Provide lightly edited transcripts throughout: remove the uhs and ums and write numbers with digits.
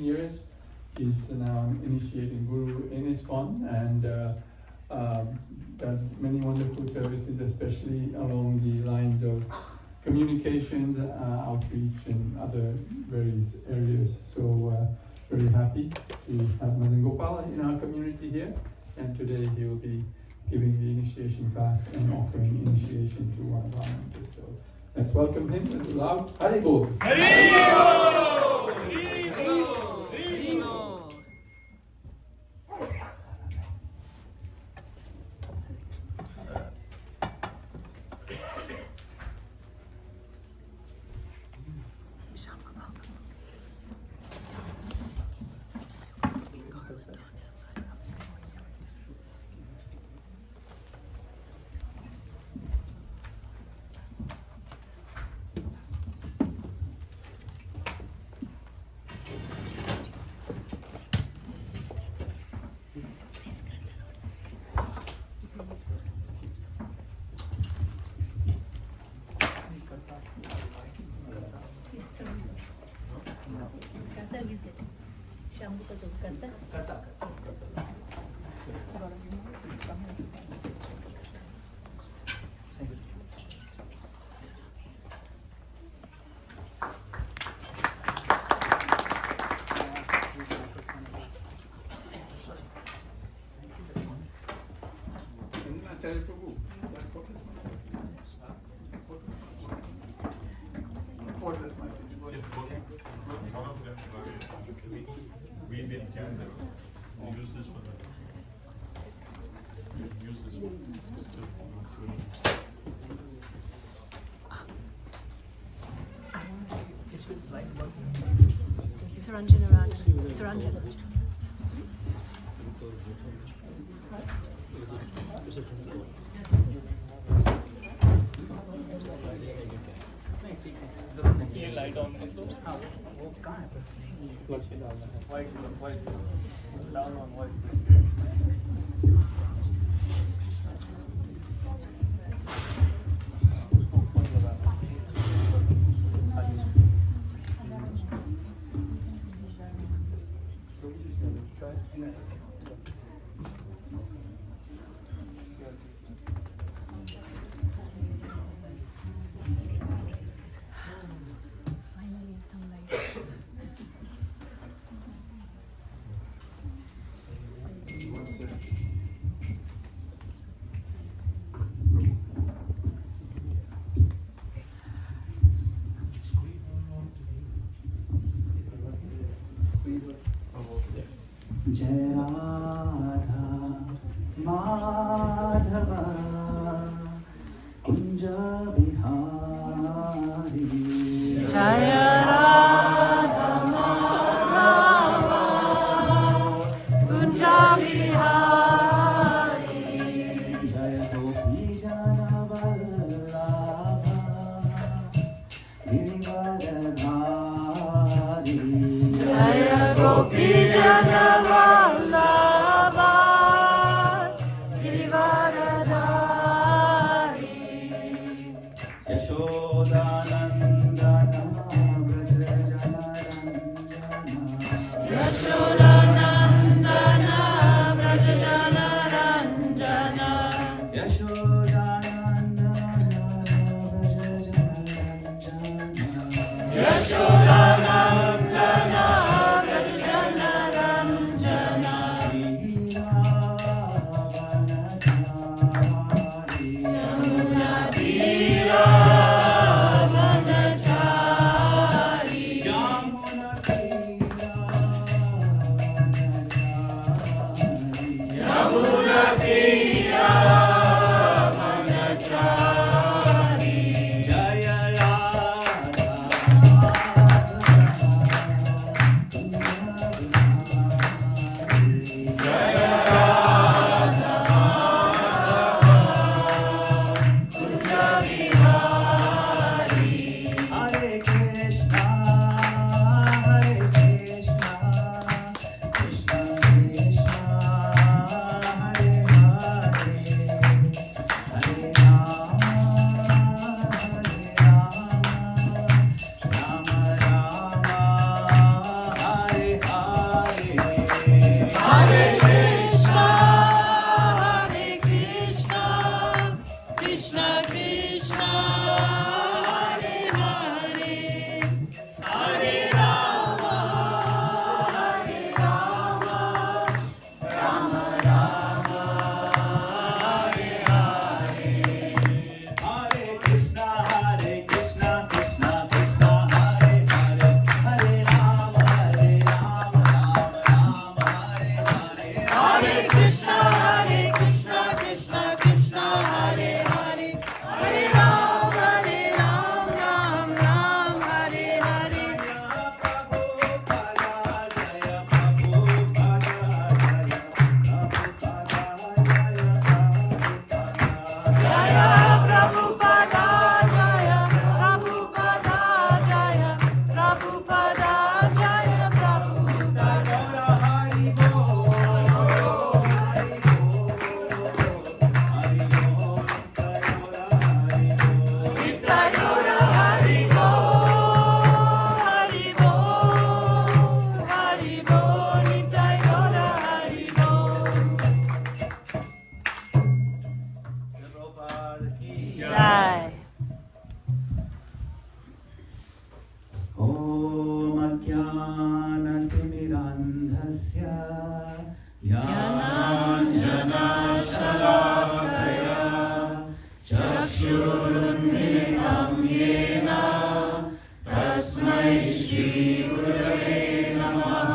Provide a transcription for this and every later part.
years. He's now initiating guru in ISKCON and does many wonderful services, especially along the lines of communications, outreach, and other various areas. So very happy to have Madana-gopāla in our community here, and today he will be giving the initiation class and offering initiation to one of our members. So let's welcome him with a loud Haribol. Haribol! Haribol! Haribol! Saranjana. ये light on कर दो। हाँ वो कहाँ है? Flush पे डालना है। White down on white. जय राधा माधव कुंज बिहारी जय राधा माधव कुंज बिहारी जय गोपी जन वल्लभ गिरिवरधारी जय गोपी जन ज्ञानतिमिरान्धस्य ज्ञानाञ्जनशलाकया चक्षुरुन्मिलितं येन तस्मै श्रीगुरवे नमः।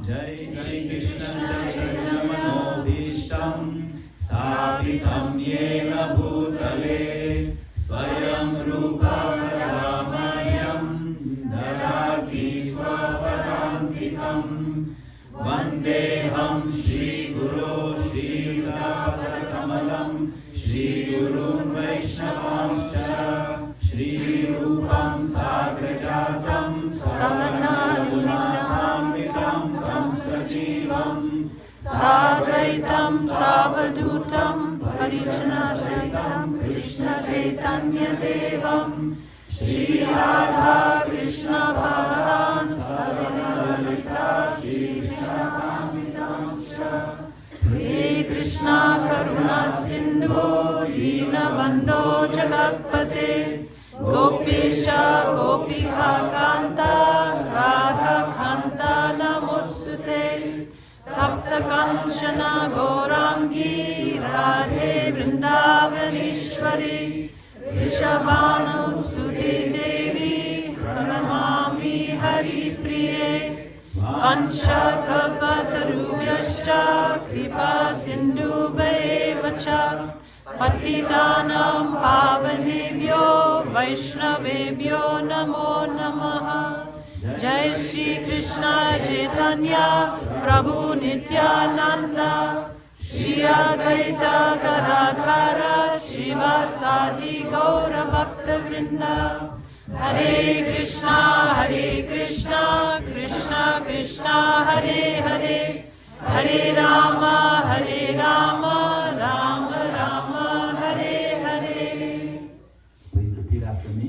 जय श्री कृष्ण चैतन्य मनोभीष्टं स्थापितं येन भूतले स्वयं रूपा कदा मह्यं ददाति स्वपदान्तिकं। वन्देऽहं श्रीगुरो श्रीयुतापदकमलं श्रीगुरून् वैष्णवांश्च श्रीरूपं साग्रजातं सवनालितं तं सजीवं साद्वैतं सावधूतं परिजनसहितं कृष्णचैतन्यदेवं श्रीराधा कृष्णपादान् सलिललिता श्रीकृष्णकामितांश्च। हे कृष्णा करुणा सिन्धो दीनबन्धो जगत्पते गोपीश गोपिका कान्ता राधाकान्ता नमोऽस्तुते। तप्त कंचन गौरांगी राधे वृंदावनेश्वरी वृषभानुसुते देवी प्रणमामि हरिप्रिये। पंचकल्पतरुभ्यश्च कृपा सिन्धुभ्येव च पतितानां पावनेभ्यो वैष्णवेभ्यो नमो नमः। जय श्री कृष्ण चैतन्य प्रभु नित्यानंद श्री अद्वैत गदाधर श्रीवासादि गौर भक्त वृंद। हरे Krishna Krishna Krishna Hare Hare Hare Ram Ram Ram Hare Hare. Please repeat after me.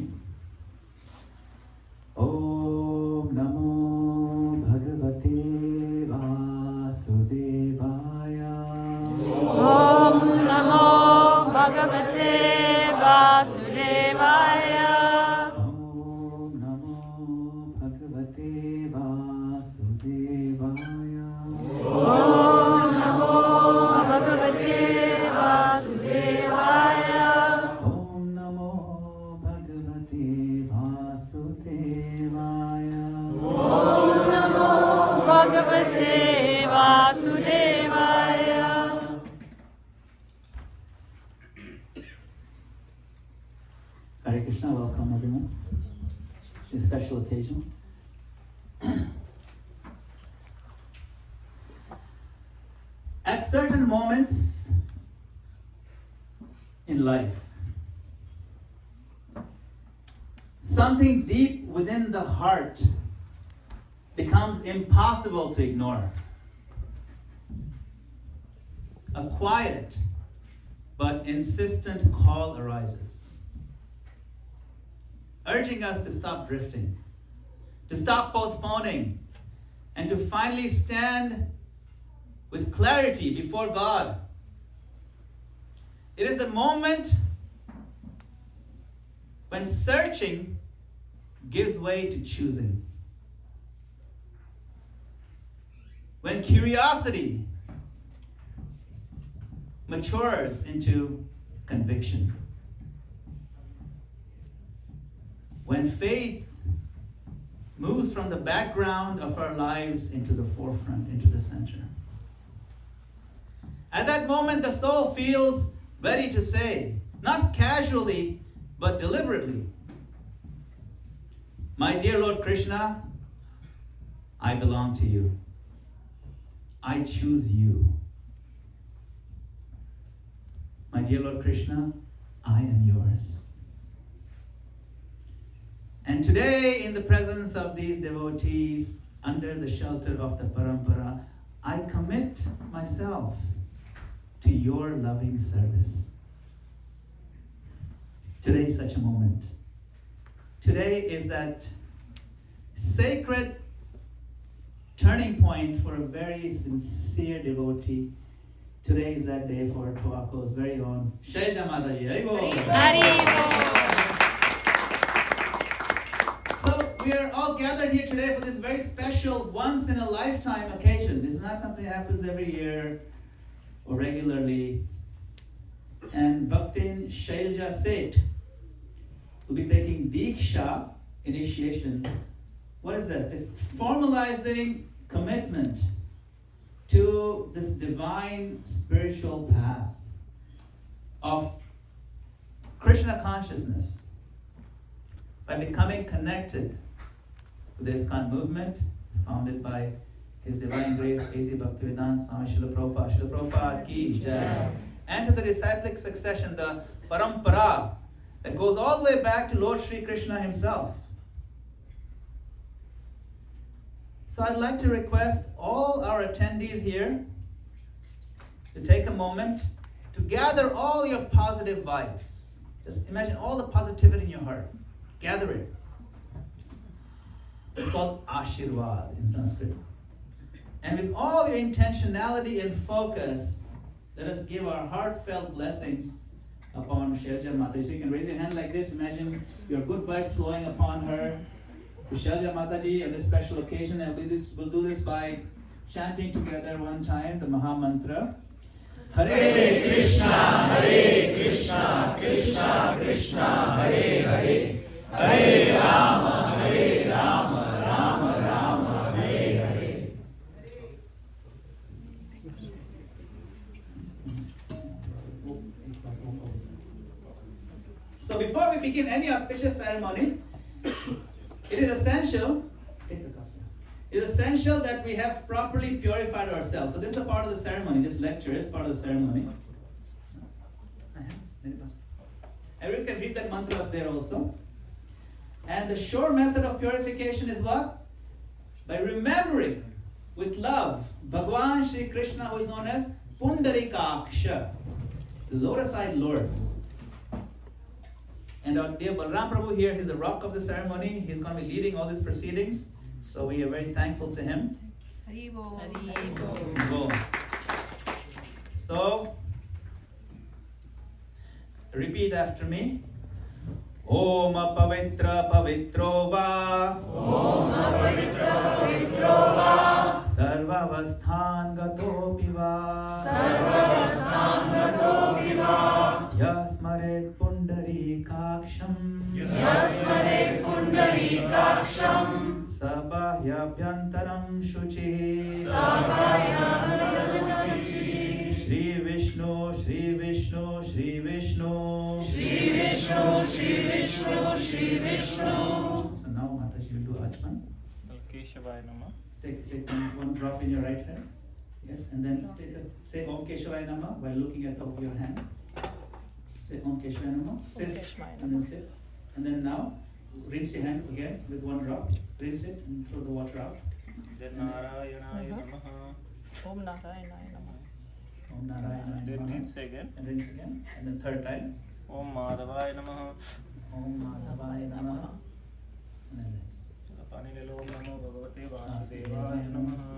Om Namo Bhagavate Vasudevaya. Om Namo Bhagavate Vasudevaya. Om Namo Bhagavate Vasudevaya. Om Namo Bhagavate Vasudevaya. Om Namo Bhagavate Vasudevaya. Om Namo Bhagavate Vasudevaya. Hare Krishna, welcome everyone. This special occasion. At certain moments in life, something deep within the heart becomes impossible to ignore. A quiet but insistent call arises, urging us to stop drifting, to stop postponing, and to finally stand with clarity before God. It is the moment when searching gives way to choosing, when curiosity matures into conviction, when faith moves from the background of our lives into the forefront, into the center. At that moment, the soul feels ready to say, not casually, but deliberately, "My dear Lord Krishna, I belong to you. I choose you. My dear Lord Krishna, I am yours." And today, in the presence of these devotees, under the shelter of the parampara, I commit myself to your loving service. Today is such a moment. Today is that sacred turning point for a very sincere devotee. Today is that day for Towaco's very own Shailja Mataji. Hari Bol. Hari Bol. So we are all gathered here today for this very special once in a lifetime occasion. This is not something that happens every year or regularly. And Bhaktin Shailja Seth will be taking Diksha, initiation. What is this? It's formalizing commitment to this divine spiritual path of Krishna consciousness by becoming connected with the ISKCON movement founded by His Divine Grace A.C. Bhaktivedanta Swami Srila Prabhupada. Srila Prabhupada ki jai. And to the disciplic succession, the parampara that goes all the way back to Lord Sri Krishna himself. So I'd like to request all our attendees here to take a moment to gather all your positive vibes. Just imagine all the positivity in your heart. Gather it. It's called Ashirvad in Sanskrit. And with all your intentionality and focus, let us give our heartfelt blessings upon Shailja Mataji. So you can raise your hand like this. Imagine your good vibes flowing upon her. To Shailja Mataji on this special occasion, and we'll do this by chanting together one time the Maha Mantra. Hare Krishna, Krishna Krishna, Hare Hare, Hare Rama, Rama Rama, Hare Hare. So before we begin any auspicious ceremony, it is essential, take the cup here. It is essential that we have properly purified ourselves. So this is a part of the ceremony. This lecture is part of the ceremony. Everyone can read that mantra up there also. And the sure method of purification is what? By remembering with love Bhagavan Shri Krishna, who is known as Pundarikaksha, the lotus-eyed Lord. And our dear Balram Prabhu here, he's the rock of the ceremony. He's going to be leading all these proceedings. So we are very thankful to him. Haribo. Go. So, repeat after me. Om Pavitra Pavitro Va. Om Pavitra Pavitro Va. Sarvavasthan Gato Piva. Sarvavasthan Gato Piva. Yasmaret Pundarikaksham. Yasmare Pundarikaksham. Sabhahyabhyantaram Shuchi. Sabhahyabhyantaram Shuchi. Shri Vishnu, Shri Vishnu, Shri Vishnu. Shri Vishnu, Shri Vishnu, Shri Vishnu. So now Mataji will do Achman. Keshavaya Namah. Take one drop in your right hand. Yes, and then say Om Keshavaya Namah while looking at your hand. Say Om Keshavaya Namah. Sit and then sit. And then now rinse your hand again with one drop. Rinse it and throw the water out. Then Narayanaya Namaha. Om Narayanaya Namah. Om Narayana. Then Namaha. rinse again. And rinse again. And then third time. Om Madhavaya Namaha. Om Madhavaya Namaha. And then rinse. Panilelo Namo Bhagavate Vasudevaya Namaha.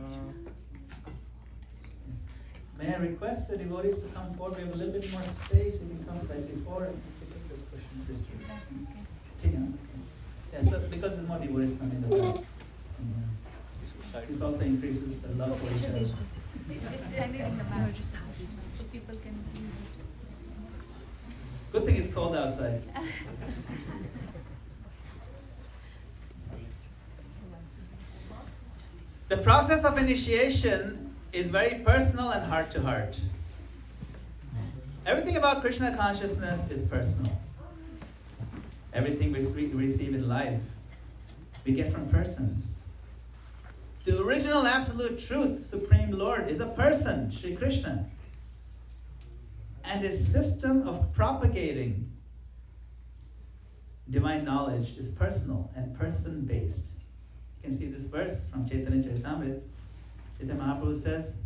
May I request the devotees to come forward? We have a little bit more space. You can come slightly forward. You can take this question, sister. That's okay. Take it. Yeah, so because there's more devotees coming in the back. This also increases the love for each other. Send it in the back. So people can use it. Good thing it's cold outside. The process of initiation is very personal and heart to heart. Everything about Krishna consciousness is personal. Everything we receive in life, we get from persons. The original absolute truth, Supreme Lord, is a person, Sri Krishna. And his system of propagating divine knowledge is personal and person-based. You can see this verse from Chaitanya Charitamrita. Chaitanya Mahaprabhu says,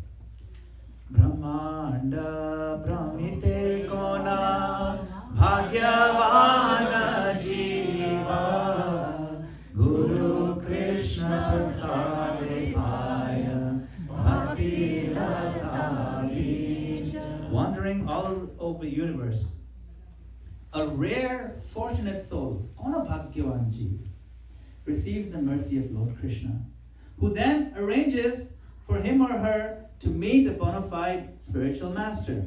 Brahmanda Brahmite Kona Bhagyavana Jiva Guru Krishna Prasade Bhaya Bhakti Lata Bija. Wandering all over the universe, a rare, fortunate soul, Kona Bhagyavan Jiva. receives the mercy of Lord Krishna, who then arranges for him or her to meet a bona fide spiritual master.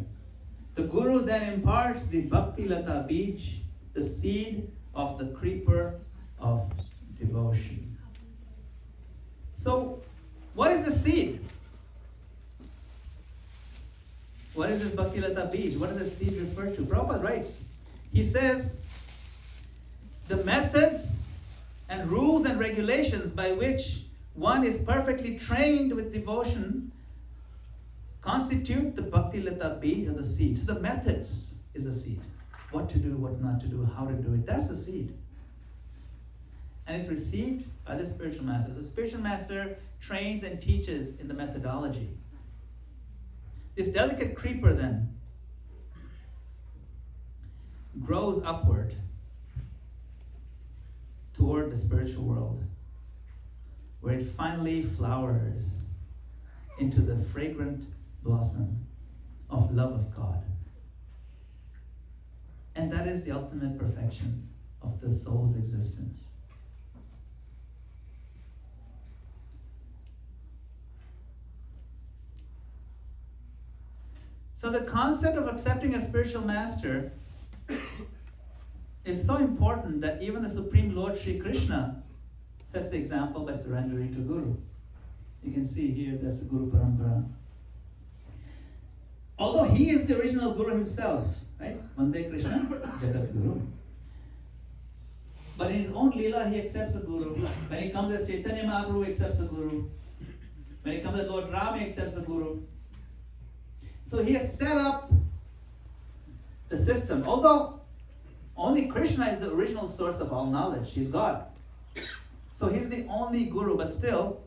The Guru then imparts the Bhakti Lata Beej, the seed of the creeper of devotion. So, what is the seed? What is this Bhakti Lata Beej? What does the seed refer to? Prabhupada writes, he says, the methods and rules and regulations by which one is perfectly trained with devotion constitute the Bhakti Lata Beej, or the seed. So the methods is the seed. What to do, what not to do, how to do it. That's the seed. And it's received by the spiritual master. The spiritual master trains and teaches in the methodology. This delicate creeper then grows upward toward the spiritual world, where it finally flowers into the fragrant blossom of love of God. And that is the ultimate perfection of the soul's existence. So the concept of accepting a spiritual master is so important that even the Supreme Lord Sri Krishna sets the example by surrendering to Guru. You can see here that's the Guru Parampara. Although he is the original Guru himself, right? Vande Krishna, Jagat Guru. But in his own Leela, he accepts a Guru. When he comes as Chaitanya Mahaprabhu, he accepts a Guru. When he comes as Lord Ram, he accepts a Guru. So he has set up the system. Although only Krishna is the original source of all knowledge. He's God. So he's the only Guru, but still,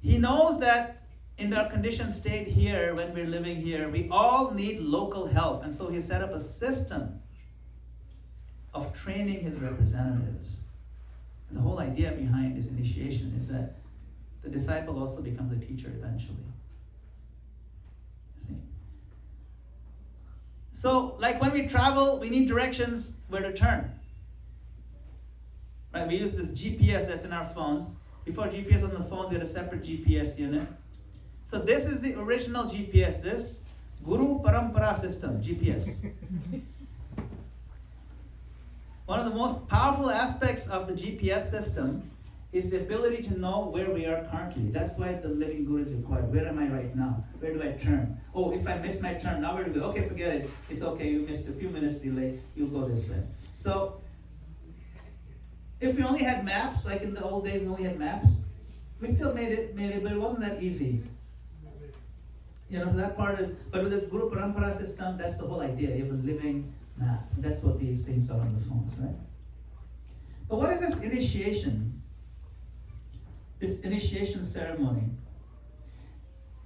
he knows that in our conditioned state here, when we're living here, we all need local help. And so he set up a system of training his representatives. And the whole idea behind this initiation is that the disciple also becomes a teacher eventually. See? So, like when we travel, we need directions where to turn. Right? We use this GPS that's in our phones. Before GPS on the phones, we had a separate GPS unit. So this is the original GPS, this Guru Parampara system, GPS. One of the most powerful aspects of the GPS system is the ability to know where we are currently. That's why the living Guru is required. Where am I right now? Where do I turn? Oh, if I miss my turn, now where do I go? Okay, forget it. It's okay, you missed a few minutes delay. You'll go this way. So, if we only had maps, like in the old days we only had maps, we still made it, but it wasn't that easy. You know, so that part is, but with the Guru Parampara system, that's the whole idea. You have a living map. That's what these things are on the phones, right? But what is this initiation? This initiation ceremony?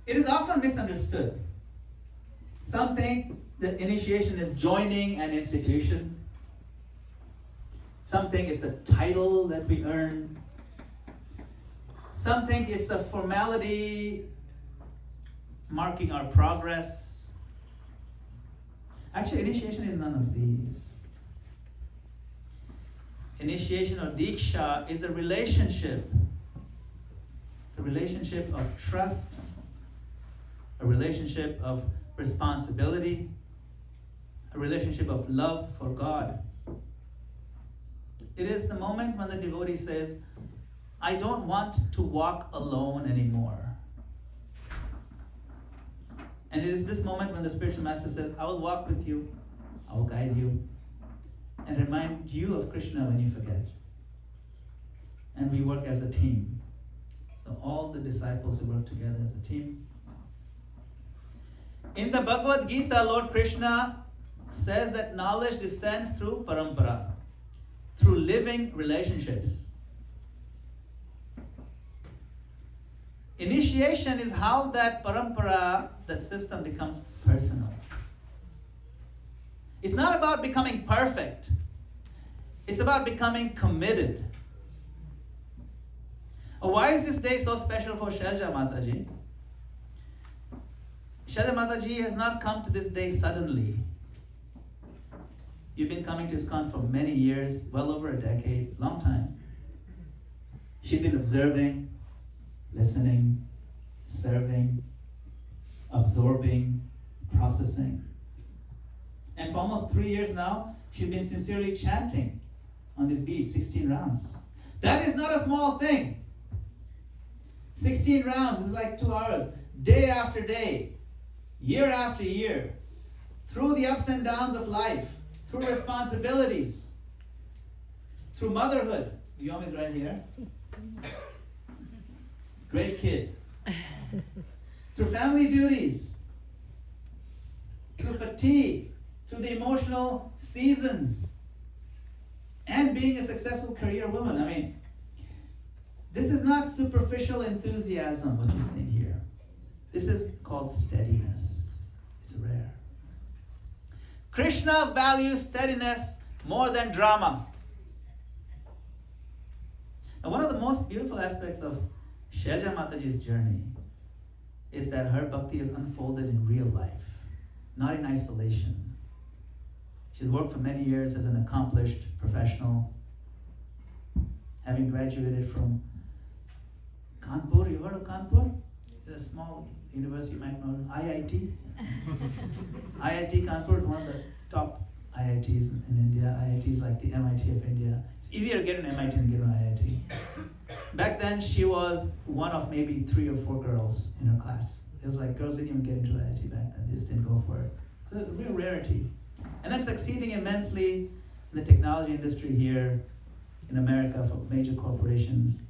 It is often misunderstood. Some think that initiation is joining an institution. Some think it's a title that we earn. Some think it's a formality marking our progress. Actually, initiation is none of these. Initiation or Diksha is a relationship. It's a relationship of trust, a relationship of responsibility, a relationship of love for God. It is the moment when the devotee says, I don't want to walk alone anymore. And it is this moment when the spiritual master says, I will walk with you, I will guide you, and remind you of Krishna when you forget. And we work as a team. So all the disciples work together as a team. In the Bhagavad Gita, Lord Krishna says that knowledge descends through parampara, through living relationships. Initiation is how that parampara, that system, becomes personal. It's not about becoming perfect. It's about becoming committed. Why is this day so special for Shailja Mataji? Shailja Mataji has not come to this day suddenly. You've been coming to ISKCON for many years, well over a decade, long time. She's been observing, listening, serving, absorbing, processing. And for almost 3 years now, she's been sincerely chanting on this bead, 16 rounds. That is not a small thing. 16 rounds is like 2 hours, day after day, year after year, through the ups and downs of life, through responsibilities, through motherhood. Guillaume is right here. Great kid. Through family duties, through fatigue, through the emotional seasons, and being a successful career woman. I mean, this is not superficial enthusiasm, what you're seeing here. This is called steadiness. It's rare. Krishna values steadiness more than drama. And one of the most beautiful aspects of Shailja Mataji's journey is that her bhakti is unfolded in real life, not in isolation. She's worked for many years as an accomplished professional, having graduated from Kanpur. You heard of Kanpur? It's a small university, you might know, IIT. IIT Kanpur is one of the top IITs in India. IIT is like the MIT of India. It's easier to get an MIT than to get an IIT. Back then, she was one of maybe 3 or 4 girls in her class. It was like girls didn't even get into IIT back then. They just didn't go for it. So it's a real rarity. And then succeeding immensely in the technology industry here in America for major corporations.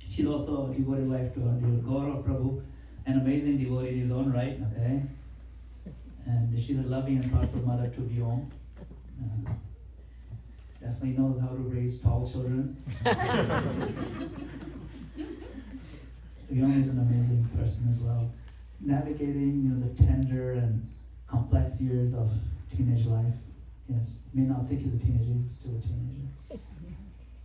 She's also a devoted wife to our dear Gaurav Prabhu, an amazing devotee in his own right, okay? And she's a loving and thoughtful mother to Guillaume. Definitely knows how to raise tall children. Guillaume is an amazing person as well. Navigating, the tender and complex years of teenage life. Yes, may not think he's a teenager, he's still a teenager.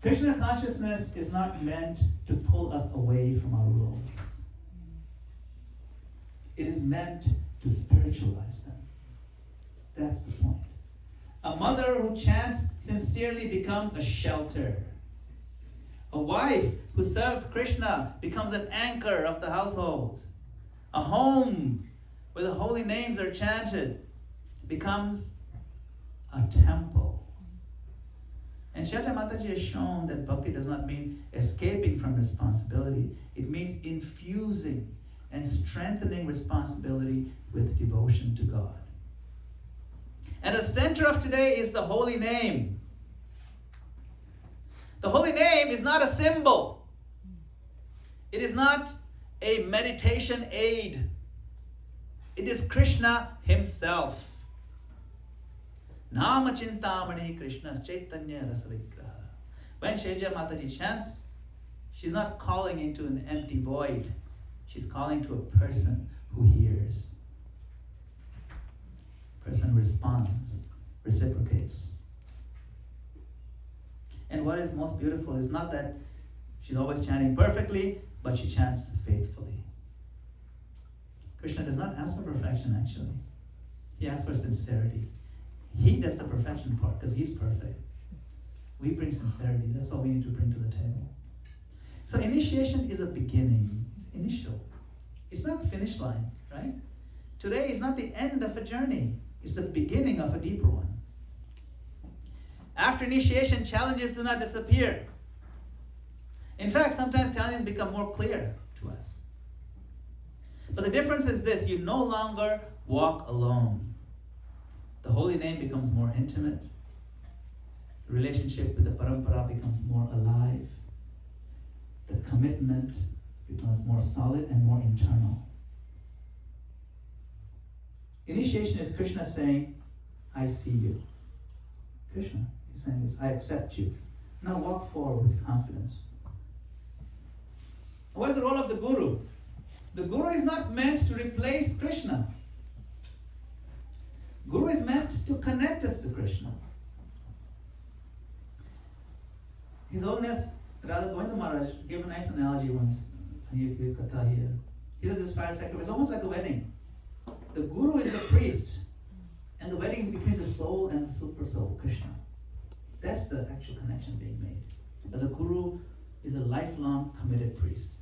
Krishna consciousness is not meant to pull us away from our roles. It is meant to spiritualize them. That's the point. A mother who chants sincerely becomes a shelter. A wife who serves Krishna becomes an anchor of the household. A home where the holy names are chanted becomes a temple. And Shailja Mataji has shown that bhakti does not mean escaping from responsibility. It means infusing and strengthening responsibility with devotion to God. And the center of today is the holy name. The holy name is not a symbol. It is not a meditation aid. It is Krishna himself. Nama Chintamani Krishna Chaitanya Rasavigraha. When Shailja Mataji chants, she's not calling into an empty void. She's calling to a person who hears. Person responds, reciprocates. And what is most beautiful is not that she's always chanting perfectly, but she chants faithfully. Krishna does not ask for perfection, actually. He asks for sincerity. He does the perfection part because he's perfect. We bring sincerity. That's all we need to bring to the table. So initiation is a beginning. It's initial. It's not the finish line, right? Today is not the end of a journey. It's the beginning of a deeper one. After initiation, challenges do not disappear. In fact, sometimes challenges become more clear to us. But the difference is this: you no longer walk alone. The holy name becomes more intimate. The relationship with the parampara becomes more alive. The commitment becomes more solid and more internal. Initiation is Krishna saying, I see you. Krishna is saying this, I accept you. Now walk forward with confidence. What is the role of the Guru? The Guru is not meant to replace Krishna. Guru is meant to connect us to Krishna. His Holiness Radha Govinda Maharaj gave a nice analogy once. I need to give katha here. He said this fire sacrifice is almost like a wedding. The Guru is the priest, and the wedding is between the soul and the super soul, Krishna. That's the actual connection being made. But the Guru is a lifelong committed priest.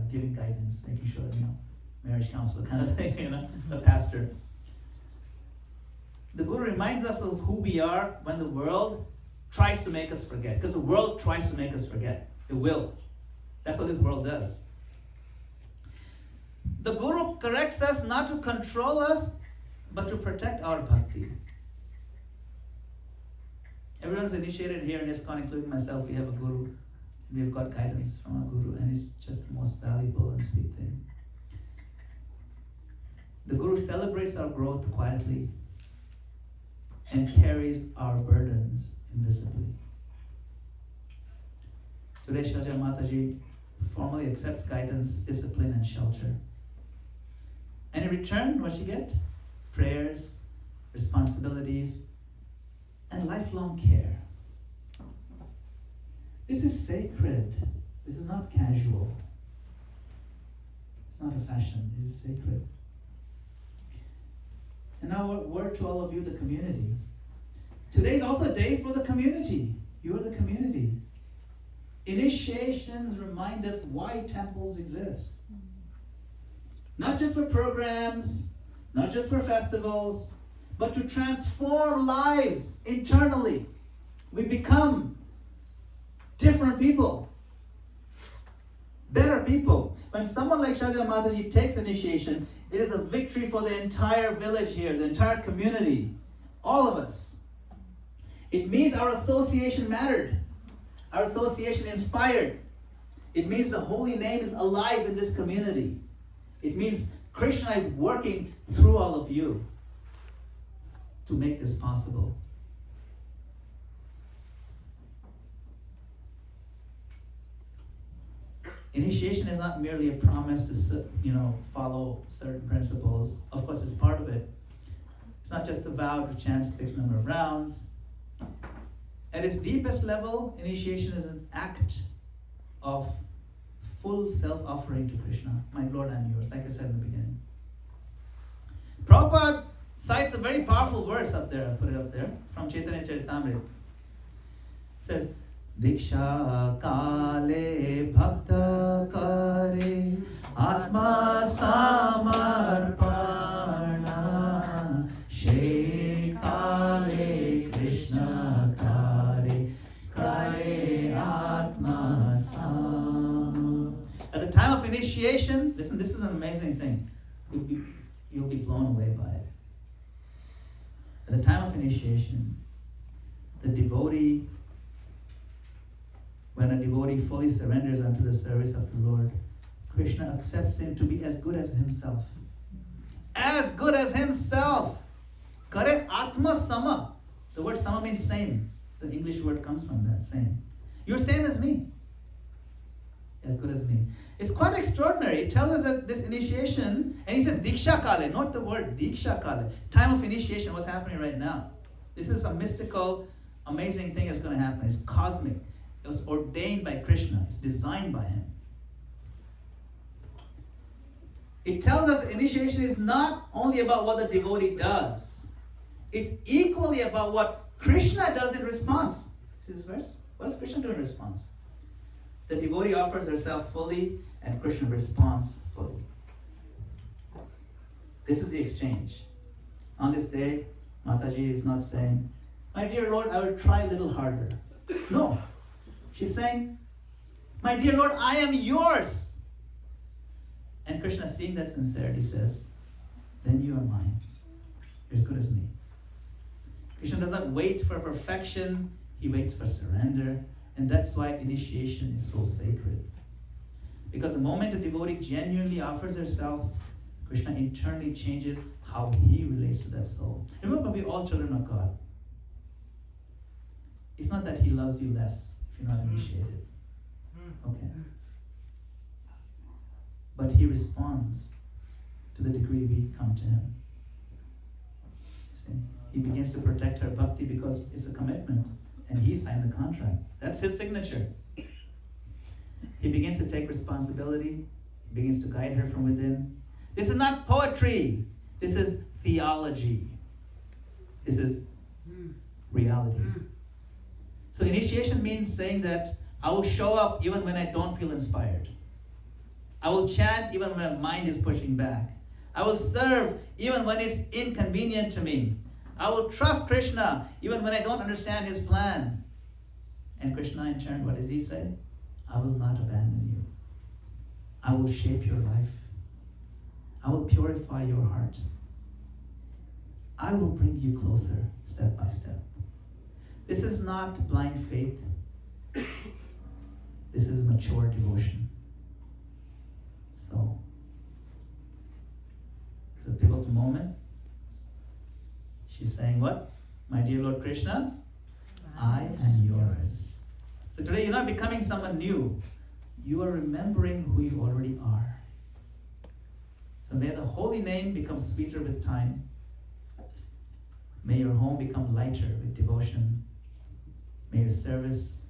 Giving guidance, making sure, marriage counselor kind of thing, the pastor. The Guru reminds us of who we are when the world tries to make us forget. Because the world tries to make us forget. It will. That's what this world does. The Guru corrects us not to control us, but to protect our bhakti. Everyone's initiated here in ISKCON, including myself. We have a Guru. We've got guidance from our Guru, and it's just the most valuable and sweet thing. The Guru celebrates our growth quietly and carries our burdens invisibly. Today, Shailja Mataji formally accepts guidance, discipline, and shelter. And in return, what she get? Prayers, responsibilities, and lifelong care. This is sacred. This is not casual. It's not a fashion. It is sacred. And now a word to all of you, the community. Today is also a day for the community. You are the community. Initiations remind us why temples exist. Not just for programs, not just for festivals, but to transform lives internally. We become different people, better people. When someone like Shailja Mataji takes initiation, it is a victory for the entire village here, the entire community, all of us. It means our association mattered. Our association inspired. It means the holy name is alive in this community. It means Krishna is working through all of you to make this possible. Initiation is not merely a promise to, follow certain principles. Of course, it's part of it. It's not just a vow to chant a fixed number of rounds. At its deepest level, initiation is an act of full self-offering to Krishna. My Lord, I'm yours, like I said in the beginning. Prabhupada cites a very powerful verse up there, I'll put it up there, from Chaitanya Charitamrita. It says, Diksha kale bhakta kare atma samarpana she kale Krishna kare atma sam. At the time of initiation, listen, this is an amazing thing. You'll be blown away by it. At the time of initiation, the devotee, when a devotee fully surrenders unto the service of the Lord, Krishna accepts him to be as good as himself. As good as himself. Kare atma sama. The word sama means same. The English word comes from that, same. You're same as me. As good as me. It's quite extraordinary. It tells us that this initiation, and he says Diksha Kale, not the word Diksha Kale. Time of initiation, what's happening right now. This is a mystical, amazing thing that's going to happen. It's cosmic. It was ordained by Krishna. It's designed by him. It tells us initiation is not only about what the devotee does. It's equally about what Krishna does in response. See this verse? What does Krishna do in response? The devotee offers herself fully and Krishna responds fully. This is the exchange. On this day, Mataji is not saying, my dear Lord, I will try a little harder. No. She's saying, my dear Lord, I am yours. And Krishna, seeing that sincerity, says, then you are mine. You're as good as me. Krishna does not wait for perfection. He waits for surrender. And that's why initiation is so sacred. Because the moment a devotee genuinely offers herself, Krishna internally changes how he relates to that soul. Remember, we're all children of God. It's not that he loves you less if you're not initiated. Okay. But he responds to the degree we come to him. See? He begins to protect her bhakti because it's a commitment. And he signed the contract. That's his signature. He begins to take responsibility. He begins to guide her from within. This is not poetry. This is theology. This is reality. So initiation means saying that I will show up even when I don't feel inspired. I will chant even when my mind is pushing back. I will serve even when it's inconvenient to me. I will trust Krishna even when I don't understand his plan. And Krishna in turn, what does he say? I will not abandon you. I will shape your life. I will purify your heart. I will bring you closer step by step. This is not blind faith. This is mature devotion. So, it's a pivotal moment. She's saying what? My dear Lord Krishna, I am yours. So today you're not becoming someone new. You are remembering who you already are. So may the holy name become sweeter with time. May your home become lighter with devotion. May your service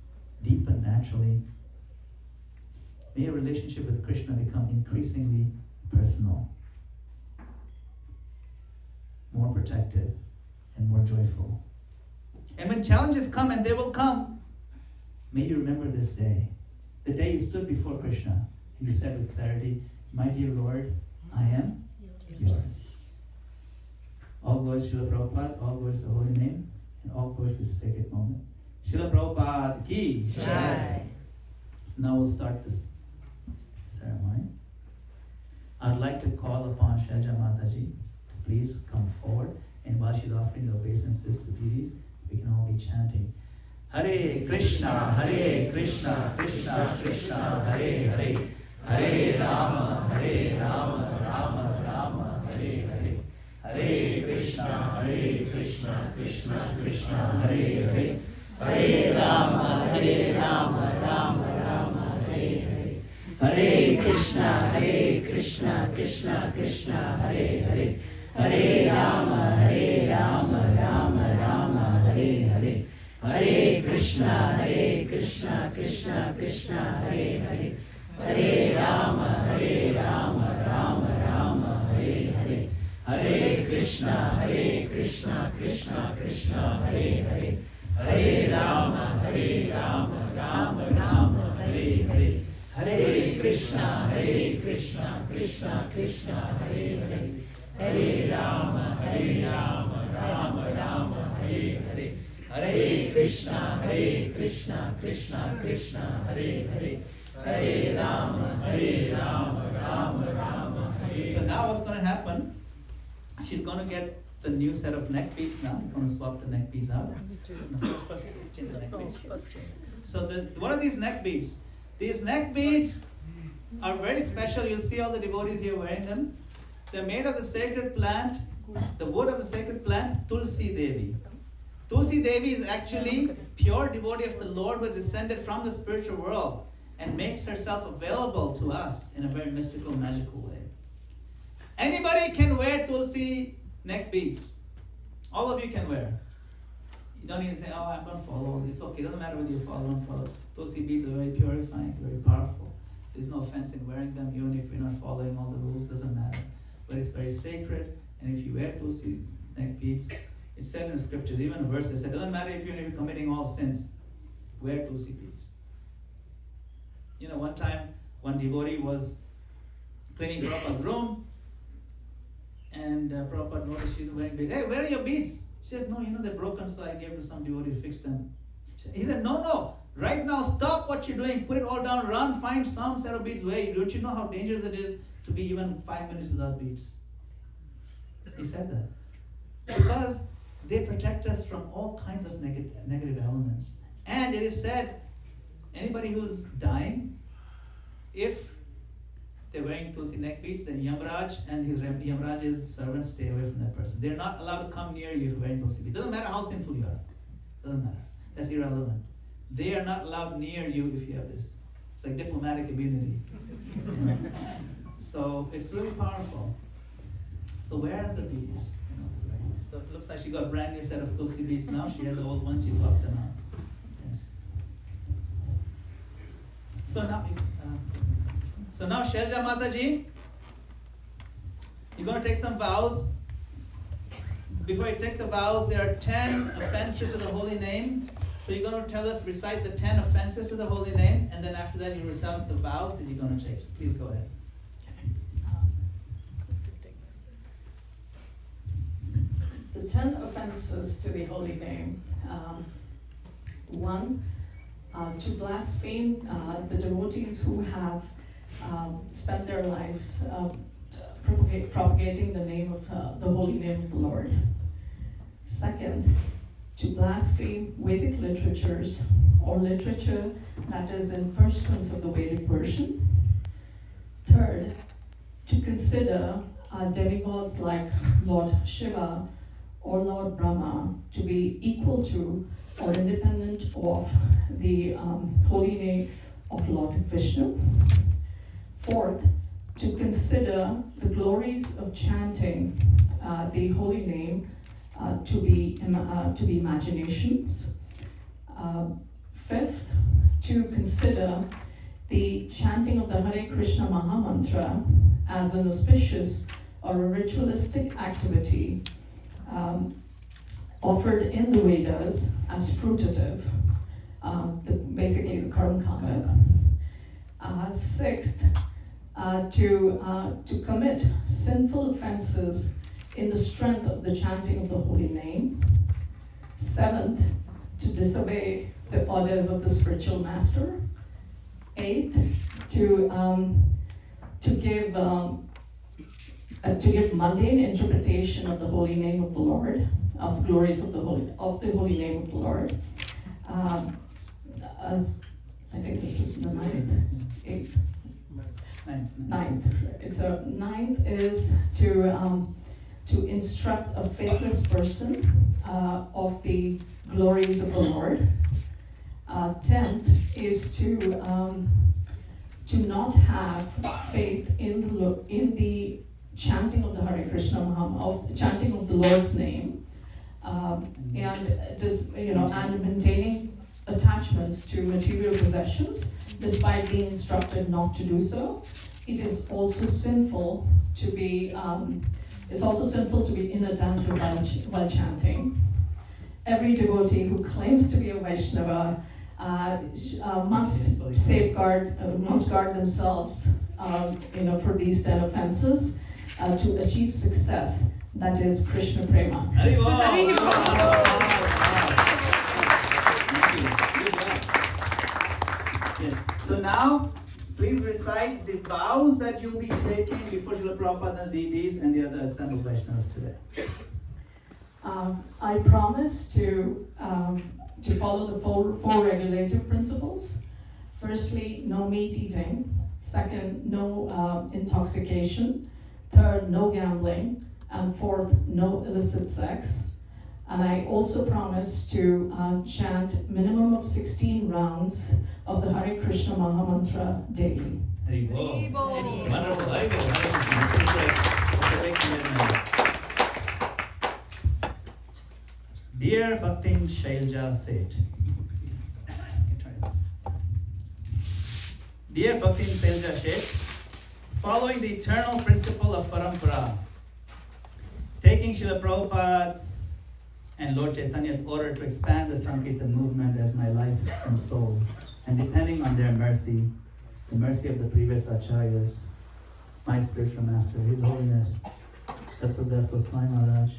deepen naturally. May your relationship with Krishna become increasingly personal, more protective, and more joyful. And when challenges come, and they will come, may you remember this day, the day you stood before Krishna, and you said with clarity, my dear Lord, I am yours. All glories to Srila Prabhupada, all glories to the holy name, and all glories to this sacred moment. Srila Prabhupada ki jai. So now we'll start this ceremony. I'd like to call upon Shailja Mataji to please come forward, and while she's offering the obeisances to deities, we can all be chanting Hare Krishna, Krishna Krishna, Hare Hare, Hare Rama, Rama Rama, Hare Hare, Hare Krishna, Krishna Krishna, Hare Hare, Hare Rama, Rama Rama, Hare Hare, Hare Krishna, Krishna Krishna, Hare Hare, Hare Rama, Rama Rama, Hare Hare, Hare Krishna, Krishna, Hare Hare, Hare Rama, Rama, Hare Hare, Hare Krishna, Krishna, Hare Hare, Hare Rama, Rama, Hare Hare, Hare Krishna, Krishna, Hare Hare, Hare Rama, Rama, Hare Hare, Hare Krishna, Krishna, Hare Hare, Hare Rama, Rama, Hare. So now what's going to happen? She's going to get the new set of neck beads now. We're going to swap the neck beads out. No, first change the neck beads. So what are these neck beads? These neck beads are very special. You'll see all the devotees here wearing them. They're made of the sacred plant, the wood of the sacred plant, Tulsi Devi. Tulsi Devi is actually pure devotee of the Lord who has descended from the spiritual world and makes herself available to us in a very mystical, magical way. Anybody can wear Tulsi neck beads. All of you can wear. You don't need to say, oh, I'm going to follow. It's okay. It doesn't matter whether you follow or don't follow. Tulsi beads are very purifying, very powerful. There's no offense in wearing them, even if you're not following all the rules. Doesn't matter. But it's very sacred. And if you wear Tulsi neck beads, it's said in the scriptures, even a verse that said, it doesn't matter if you're committing all sins, wear Tulsi beads. You know, one time, one devotee was cleaning Prabhupada's room, and Prabhupada noticed she was wearing beads. Hey, where are your beads? She said, no, they're broken, so I gave to some devotee to fix them. He said, no, right now, stop what you're doing, put it all down, run, find some set of beads. Wait, don't you know how dangerous it is to be even 5 minutes without beads? He said that. Because they protect us from all kinds of negative elements. And it is said, anybody who's dying, if they're wearing Tulsi neck beads, then Yamraj and Yamraj's servants stay away from that person. They're not allowed to come near you if you're wearing Tulsi beads. Doesn't matter how sinful you are. Doesn't matter. That's irrelevant. They are not allowed near you if you have this. It's like diplomatic immunity. So it's really powerful. So where are the beads? So it looks like she got a brand new set of Tulsi beads now. She has the old ones, she swapped them out. Yes. So now Shailja Mataji, you're going to take some vows. Before you take the vows, there are 10 offenses of the holy name. So So you're going to tell us, recite the 10 offenses to the holy name, and then after that you recite the vows that you're going to chase. Please go ahead. The 10 offenses to the holy name. One, to blaspheme the devotees who have spent their lives propagating the name of the holy name of the Lord. Second, to blaspheme Vedic literatures or literature that is in pursuance of the Vedic version. Third, to consider demigods like Lord Shiva or Lord Brahma to be equal to or independent of the holy name of Lord Vishnu. Fourth, to consider the glories of chanting the holy name to be imaginations. Fifth, to consider the chanting of the Hare Krishna Mahamantra as an auspicious or a ritualistic activity offered in the Vedas as fruitative, basically the Karma Kanda. Sixth, to commit sinful offenses in the strength of the chanting of the holy name. Seventh, to disobey the orders of the spiritual master. Eighth, to give mundane interpretation of the holy name of the Lord, of the glories of the holy name of the Lord. As I think this is the ninth. Ninth. Ninth is to instruct a faithless person of the glories of the Lord. 10th is to not have faith in the chanting of the Hare Krishna Mahamantra, chanting of the Lord's name, and maintaining attachments to material possessions, despite being instructed not to do so. It is also sinful to be inattentive while chanting. Every devotee who claims to be a Vaishnava must guard themselves, for these 10 offenses to achieve success. That is Krishna Prema. So now, please recite the vows that you'll be taking before Srila Prabhupada and the deities and the other assembled Vaishnavas today. I promise to follow the four regulative principles. Firstly, no meat eating. Second, no intoxication. Third, no gambling. And fourth, no illicit sex. And I also promise to chant minimum of 16 rounds of the Hare Krishna Mahamantra daily. Wonderful. Dear Bhaktin Shailja Seth. Dear Bhaktin Shailja Seth, following the eternal principle of parampara, taking Srila Prabhupada's and Lord Chaitanya's order to expand the Sankirtan movement as my life and soul, and depending on their mercy, the mercy of the previous acharyas, my spiritual master, His Holiness, Sasrudas Goswami Maharaj,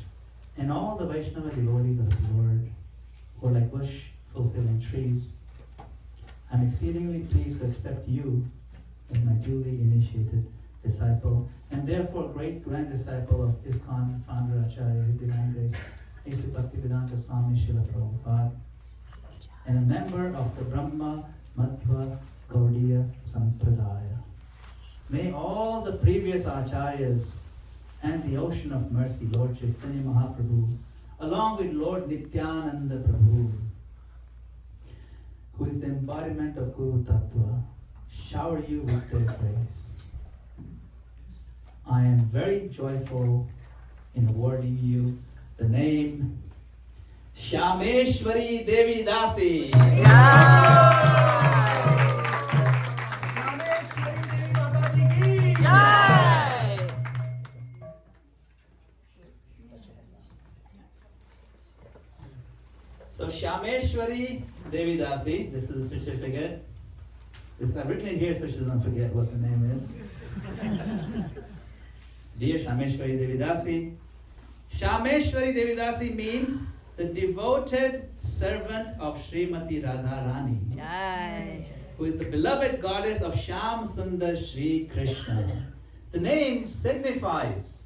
and all the Vaishnava devotees of the Lord, who are like bush fulfilling trees, I'm exceedingly pleased to accept you as my duly initiated disciple, and therefore great grand disciple of ISKCON founder Acharya, His Divine Grace, A.C. Bhaktivedanta Swami Srila Prabhupada, and a member of the Brahma Madhva Gaudiya Sampradaya. May all the previous acharyas and the ocean of mercy, Lord Chaitanya Mahaprabhu, along with Lord Nityananda Prabhu, who is the embodiment of Guru Tattva, shower you with their grace. I am very joyful in awarding you the name Shameshwari Devi Dasi. So Shameshwari Devi Dasi. This is a certificate. I've written it here so she doesn't forget what the name is. Dear Shameshwari Devi Dasi. Shameshwari Devi Dasi means the devoted servant of Srimati Radharani, who is the beloved goddess of Shyam Sundar Shri Krishna. The name signifies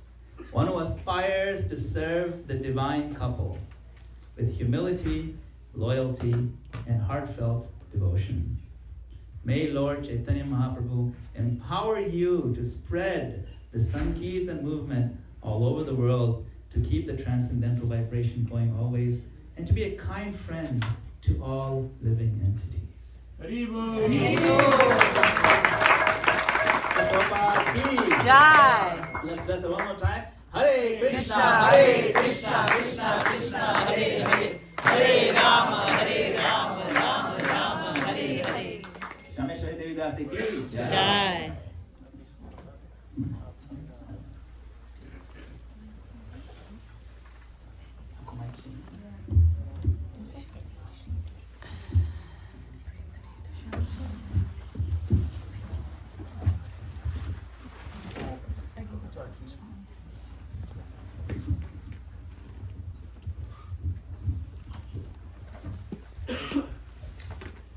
one who aspires to serve the divine couple with humility, loyalty, and heartfelt devotion. May Lord Chaitanya Mahaprabhu empower you to spread the Sankirtan movement all over the world, to keep the transcendental vibration going always, and to be a kind friend to all living entities. Haribo. Jai. Let's bless it one more time. Hare Krishna, Hare Krishna, Krishna Krishna, Hare Hare, Hare Rama, Rama Rama, Hare Hare. Shameshwari Devi Dasi ki Jai.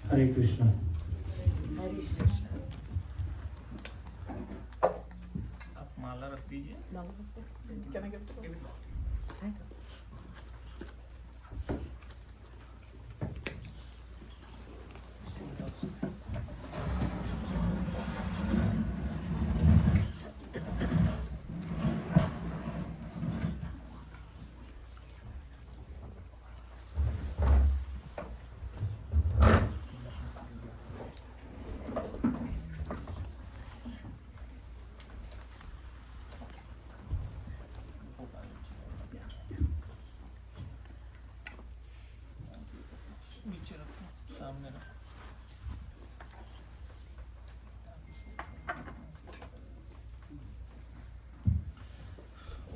Hare Krishna. आप माला रख दीजिए. Can I give it to him? नीचे रखो, सामने रखो.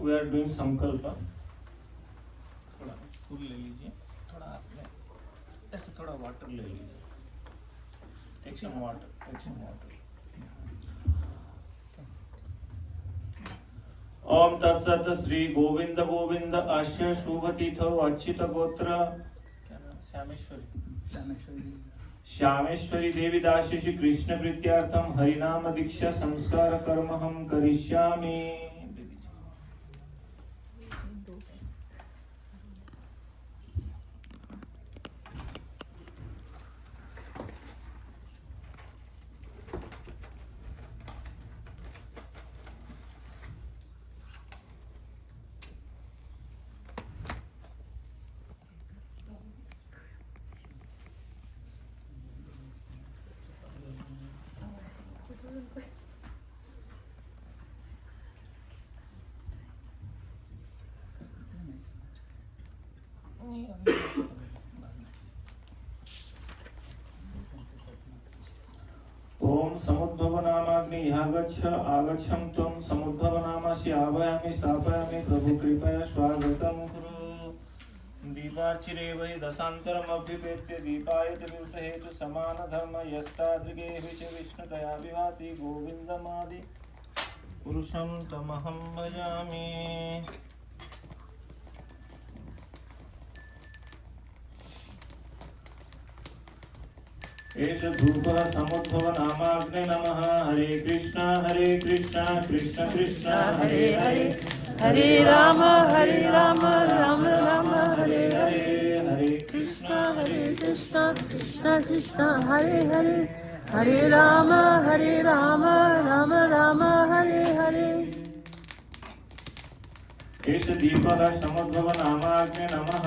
We are doing संकल्प. थोड़ा फूल ले लीजिए, थोड़ा आपने ऐसे थोड़ा वाटर ले लीजिए. Take some water, take some water. ओम तत्सत श्री गोविंद गोविंद आश्य शुभ तीर्थ अच्युत गोत्र श्यामेश्वरी देवी दासी श्री कृष्ण प्रीत्यार्थम हरिनाम दीक्षा संस्कार कर्म हम करिष्यामि. ओम समुद्भव नामाग्नि यागच्छ आगच्छं त्वं समुद्भव नामस्य आवाहयामि स्थापयामि प्रभु कृपया स्वागतं कुरु. दीपाचिरे वै दशान्तरम् अभ्युपेत्य दीपायत विवृत हेतु समान धर्म यस्तादृगे च विष्णुतया विभाति गोविन्दमादि पुरुषं तमहं भजामि. एष धूपः समुद्भव नामाग्ने नमः. हरे कृष्णा कृष्ण कृष्ण हरे हरे हरे राम राम राम हरे हरे हरे कृष्ण कृष्ण कृष्ण हरे हरे हरे राम राम राम हरे हरे. एष दीपः समुद्भव नामाग्ने नमः.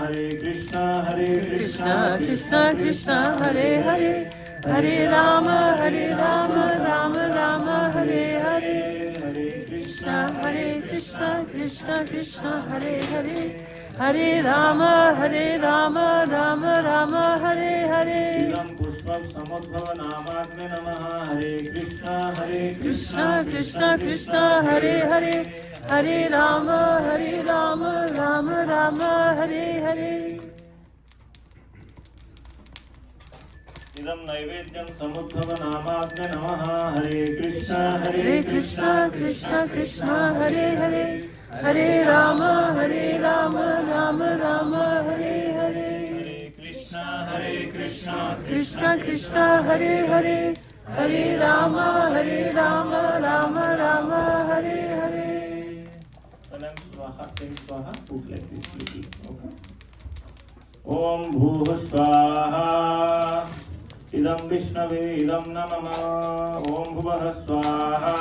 हरे कृष्णा कृष्ण कृष्ण हरे हरे हरे राम राम राम हरे हरे हरे कृष्ण कृष्ण हरे हरे हरे राम राम राम हरे हरे. पुष्पं समुद्भव नामाग्ने नमः. हरे कृष्ण कृष्ण हरे हरे हरे राम राम राम हरे हरे. इदं नैवेद्यं समुद्भव नामाग्ने नमः। हरे Krishna Krishna Krishna Krishna Hare Hare Hare Ram Ram Ram Hare Hare Hare Krishna Krishna Krishna Hare Hare Hare Ram Ram Ram Hare Hare Anam swaha, sing swaha, put like this little, okay? Om bhuh swaha, idam vishnave, idam namama. Om bhuvah swaha,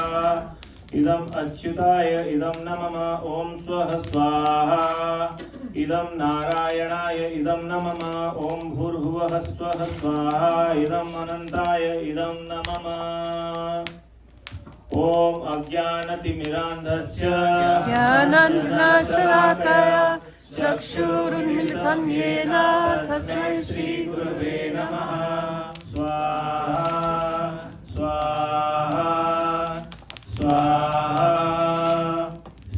idam achyutaya, idam namama. Om swaha swaha, idam narayanaya, idam namama. Om bhurbhuvah swaha swaha, idam anantaya, idam namama. ओम अज्ञानतिमिरान्धस्य ज्ञानाञ्जनशलाकया चक्षुरुन्मिलितं येन तस्मै श्रीगुरवे नमः। स्वाहा स्वाहा स्वाहा।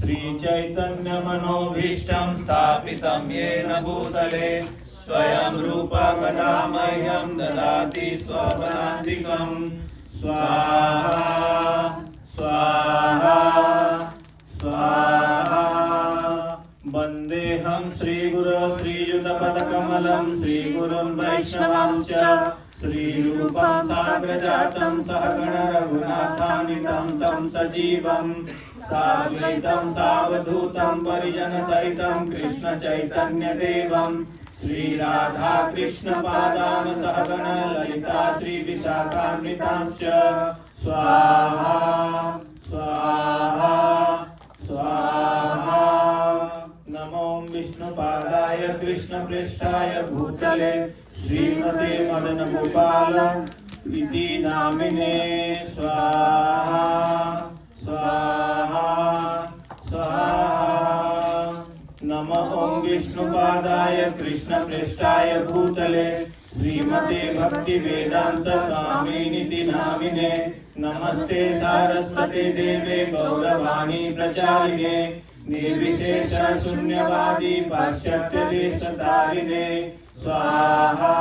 श्रीचैतन्यमनोभीष्टं स्थापितं येन भूतले स्वयं रूपा कदा मह्यं ददाति स्वपदान्तिकम्। स्वाहा स्वाहा स्वाहा। वन्देऽहं श्रीगुरो श्रीयुतपदकमलं श्रीगुरुन् वैष्णवांश्च श्रीरूपं साग्रजातं सहगण रघुनाथान्वितं तं सजीवं साद्वैतं सावधूतं परिजनसहितं कृष्णचैतन्यदेवं श्रीराधा कृष्णपादान् सहगण ललिता श्रीविशाखान्वितांश्च। स्वाहा स्वाहा स्वाहा। नमो विष्णुपादाय कृष्णप्रेष्ठाय भूतले श्रीमते मदनगोपाल इति नामिने। स्वाहा स्वाहा स्वाहा। नमो ओं विष्णुपादाय कृष्णप्रेष्ठाय भूतले श्रीमते भक्तिवेदांत स्वामिनिति नामिने। नमस्ते सारस्वते देवे गौरवाणी प्रचारिणे निर्विशेष शून्यवादी पाश्चात्य देशतारिणे। स्वाहा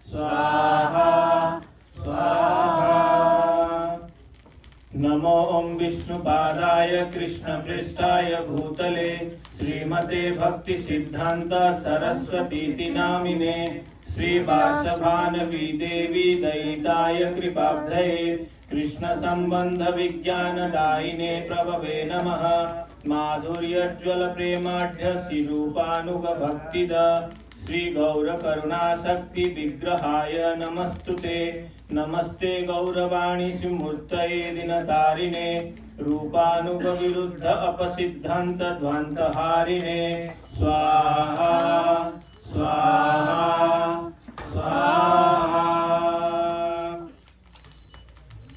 स्वाहा स्वाहा। नमो ओं विष्णुपादाय कृष्णप्रेष्ठाय भूतले श्रीमते भक्ति सिद्धांत सरस्वतीति नामिने। श्री वासभानवी देवी दयिताय कृपाब्धये कृष्ण संबंध विज्ञान दायिने प्रभवे नमः। माधुर्यज्वल प्रेमाढ्य श्रीरूपानुग भक्तिद श्री गौर करुणाशक्ति विग्रहाय नमस्तुते। नमस्ते गौरवाणी श्रीमूर्तये दिनतारिणे रूपानुग विरुद्ध अपसिद्धांत ध्वान्तहारिणे। स्वाहा स्वाहा स्वाहा।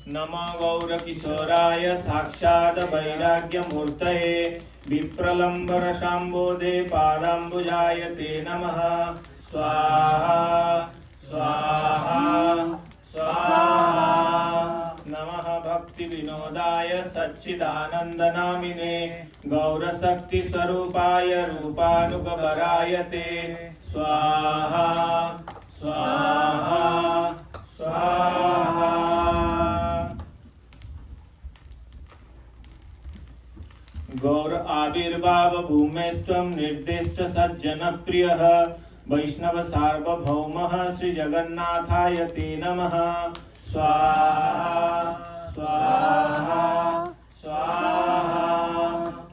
नमो गौरकिशोराय साक्षात् वैराग्यमूर्तये विप्रलम्बर शाम्बोधे पादाम्बुजाय ते नमः। स्वाहा स्वाहा स्वाहा। नमः भक्ति विनोदाय सच्चिदानन्दनामिने गौरशक्ति स्वरूपाय रूपानुगवराय ते। स्वाहा स्वाहा स्वाहा। गौर आविर्भाव भूमेस्त्वं निर्दिष्ट सज्जन प्रियः वैष्णव सार्वभौमः श्री जगन्नाथाय ते नमः। स्वाहा स्वाहा स्वाहा।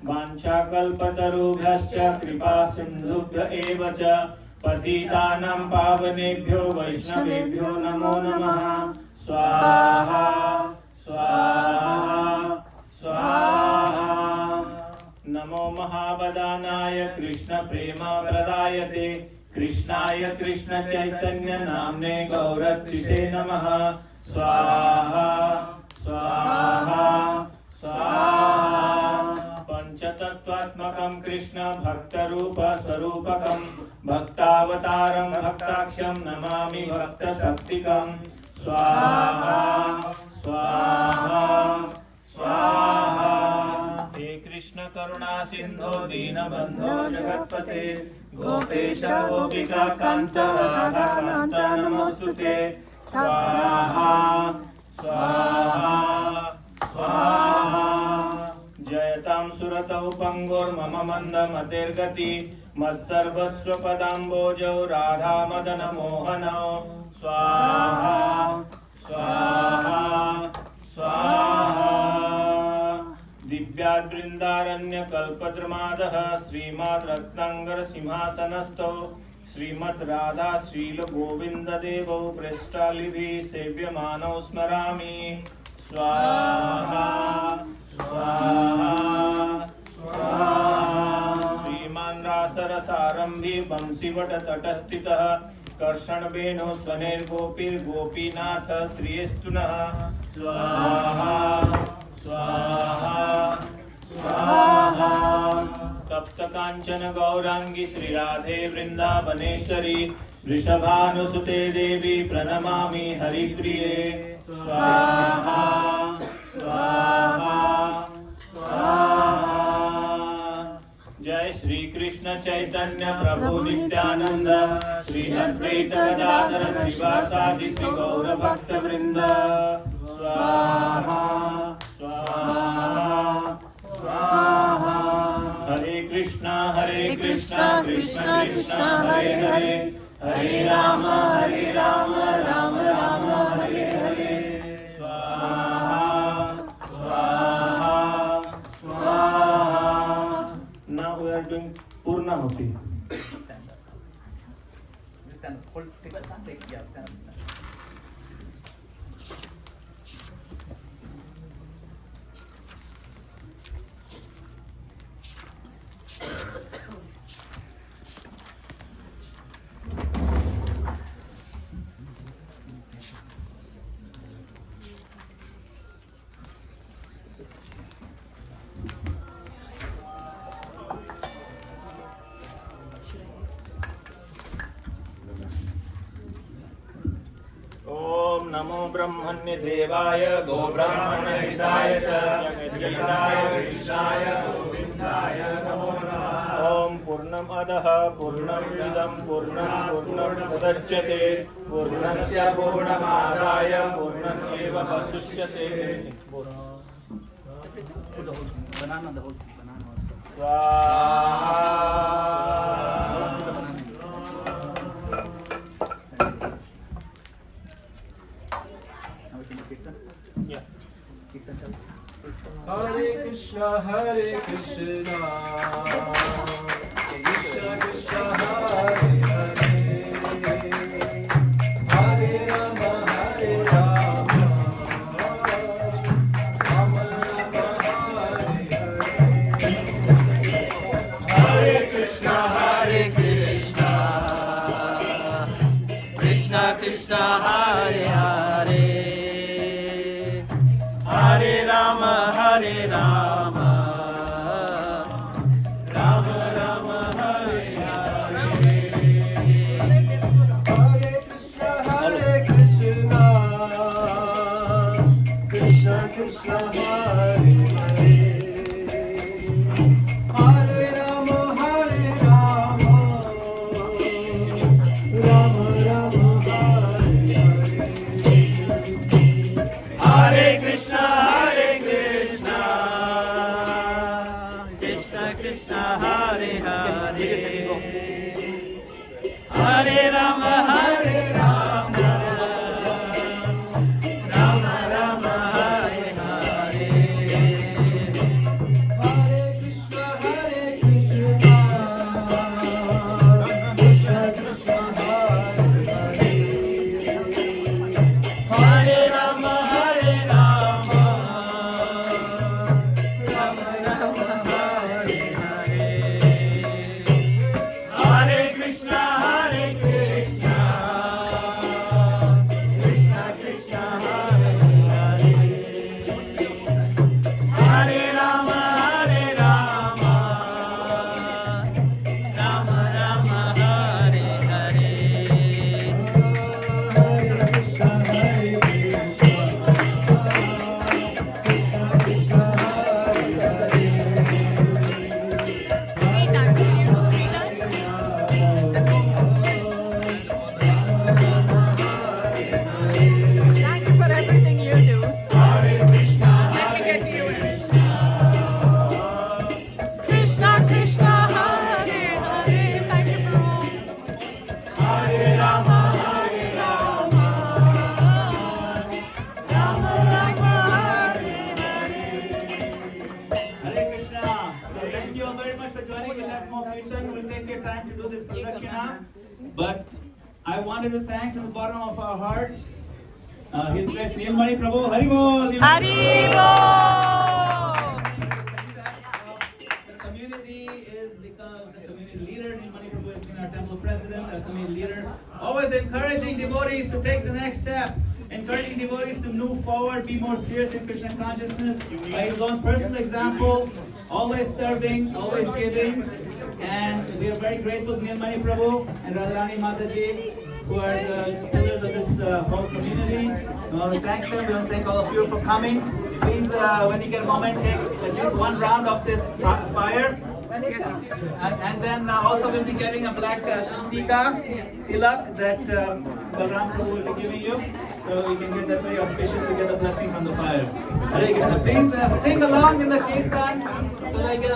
वाञ्छाकल्पतरुभ्यश्च कृपा सिन्धुभ्य एव च पतितानां पावनेभ्यो वैष्णवेभ्यो नमो नमः। स्वाहा स्वाहा स्वाहा। नमो महावदानाय कृष्ण प्रेम प्रदायते कृष्णाय कृष्ण चैतन्य नाम्ने गौरत्रिसे नमः। स्वाहा स्वाहा स्वाहा। पंचतत्त्वात्मकं कृष्ण भक्तरूप स्वरूपकं भक्तावतारं भक्ताक्षं नमामि भक्तशक्तिकं। स्वाहा स्वाहा स्वाहा। हे कृष्ण करुणा सिंधो दीनबंधो जगत्पते गोपेश गोपिका कांत राधा कांत नमोस्तुते। स्वाहा स्वाहा स्वाहा जयतां सुरतौ पंगुर्मम मंदमतिर्गति मत्सर्वस्व पदाम्बोजौ राधा मदन मोहनौ स्वाहा स्वाहा स्वाहा दिव्याद्वृन्दारण्यकल्पद्रुमादः श्रीमद् रत्नांगर सिंहासनस्थौ श्रीमद् राधा श्रील गोविन्ददेवौ पृष्ठालिभिः सेव्यमानौ स्मरामि स्वाहा स्वाहा स्वाहा श्रीमान् रासरसारम्भी वंशीवटतटस्थितः कर्षणवेणु स्वनिर्गोपीर्गोपीनाथ श्रियस्तु नः स्वाहा स्वाहा स्वाहा तप्तकाञ्चन गौरांगी श्रीराधे वृन्दावनेश्वरी वृषभानुसुते देवी प्रणमामि हरिप्रिये स्वाहा स्वाहा स्वाहा जय श्री कृष्ण चैतन्य प्रभु नित्यानंद श्री अद्वैत गदाधर श्रीवासादि श्री गौर भक्त वृंद स्वाहा स्वाहा स्वाहा हरे कृष्णा कृष्ण कृष्ण हरे हरे हरे राम राम राम हरे हरे स्वाहा स्वाहा स्वाहा Now we are doing Purnahuti. Stand up. Stand up. Hold. Take. Yeah. Stand up. ओम नमो ब्रह्मण्य देवाय गो ब्राह्मण हिताय च जगज्जयिताय कृष्णाय गोविन्दाय नमो नमः। ओम पूर्णमदः पूर्णमिदं पूर्णमुदच्यते पूर्णस्य पूर्णमादाय पूर्णमेवावशिष्यते। Banana, the whole banana also. स्वाहा Now we can do kirtan. Yeah. Kirtan chalo. Hare Krishna Krishna Krishna Hare Hare Hare Rama Hare Rama Rama Rama Hare Hare Hare Krishna Krishna Krishna Hare Hare Hare Rama Hare Rama Rama Rama Hare Hare Hare Krishna Krishna Krishna Hare Hare Hare Rama Hare Rama Rama Rama Hare Hare Hare Krishna Krishna for joining. We'll have more kirtan. We'll take your time to do this pradakshina. But I wanted to thank from the bottom of our hearts His Grace Nilmani Prabhu. Hari Bol! The community is because the community leader, Nilmani Prabhu has been our temple president, our community leader, always encouraging devotees to take the next step, encouraging devotees to move forward, be more serious in Krishna consciousness by his own personal example, always serving, always giving, and we are very grateful to Nilmani Prabhu and Radharani Mataji, who are the pillars of this whole community. We want to thank them. We want to thank all of you for coming. Please, when you get a moment, take at least one round of this fire. And then also we'll be getting a black tika, tilak that Balram Prabhu will be giving you. So you can get, that's very auspicious to get the blessing from the fire. Hare Krishna. Please sing along in the kirtan so that you get